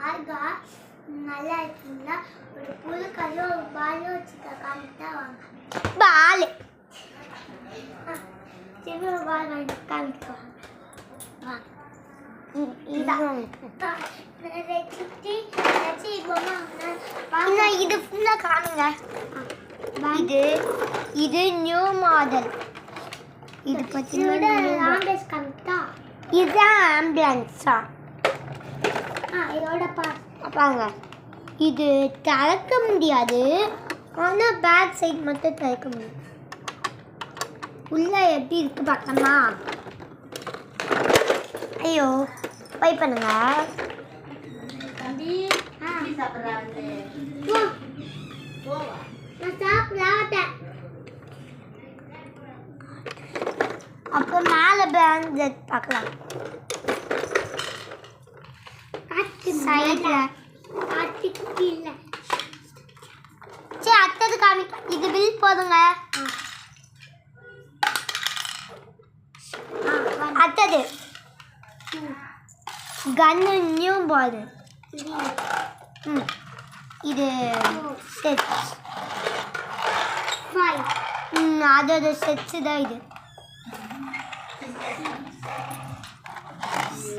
ஆகா நல்லா இருக்குங்களா? ஒரு புது கல்லும் ஒரு பாலும் வச்சுக்க காமிட்டா வாங்க. பால் சின்ன பால் வாங்கி காமிக்கோ வாங்க. இது ஃபுல்லா காணுங்க. இது நியூ மாடல். இது ஆம்புலன்ஸ் காமிட்டா இதுதான் ஆம்புலன்ஸா? இதோட பாருங்க, இது திறக்க முடியாது, ஆனால் பேக் சைடு மட்டும் திறக்க முடியும். உள்ள எப்படி இருக்கு பார்க்கலாமா? ஐயோ போய் பண்ணுங்க. அப்போ மேலே பேண்ட் பார்க்கலாம். சைடில் சரி அடுத்தது காமிக்க. இது பில் போதுங்க. அடுத்தது கன்னு நியூ பால். இது செட். அதோட செட்ஸு தான் இது.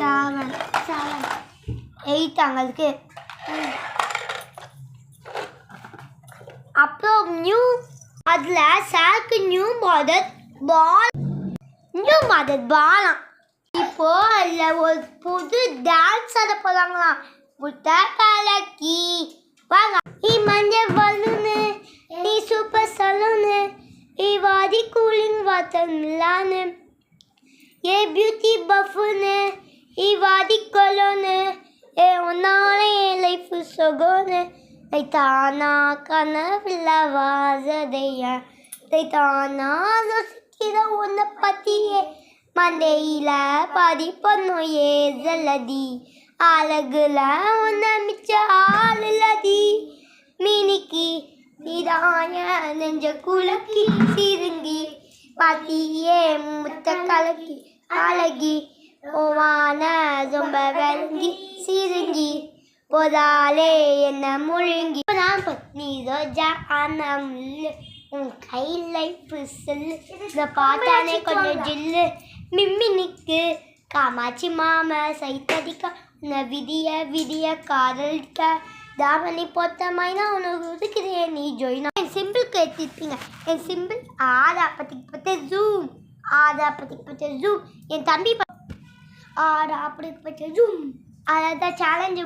7 8 அங்கே இருக்கு. அப்புறம் நியூ அதில் சாக்கு நியூ மாடல் பாலாம். இப்போ அதில் ஒரு புது டான்ஸ் ஆட போகிறாங்களாம். முட்டை கலக்கி வாங்க. நீ மஞ்சள் பலூனு, நீ சூப்பர் சலூனு, நீ வாடி கூலிங் வாட்டர் மிலானு, ஏ பியூட்டி பஃபுனு, நீ வாடி கொலோனு, ஏ உன்னால என் லைஃப் சொகோனு, தைத்தானா கனவுல வாசதையா, தைத்தானா யோசிக்கிற உன்னை பற்றியே, மண்டையில பாதி பண்ணும் ஏதலதி, அழகுல உன்னை மிச்ச ஆளுலதி, மினிக்கி நீதாய நெஞ்ச குலக்கி சிறுங்கி பாத்தியே முத்த கலக்கி அழகி ஓவான ரொம்ப விளங்கி சிறுங்கி போதாலே என்ன முழுங்கி நீ ரோஜா ஆனா முள்ளு உன் கை லைஃப் சொல்லு இதை பார்த்தானே கொஞ்சம் ஜில்லு மிம்மினிக்கு காமாட்சி மாம சைத்தடிக்க உன்னை விதிய காதலிக்க தாவணி போத்த மைனா உனக்கு ஒதுக்குறேன் நீ ஜோயினா. என் சிம்பிளுக்கு எடுத்துருப்பீங்க. என் சிம்பிள் ஆதா பத்திக்கு ஜூம், ஆதா பத்திக்கு ஜூம். என் தம்பி ஆடா அப்படி ஜூம். அதான் சேலஞ்சு.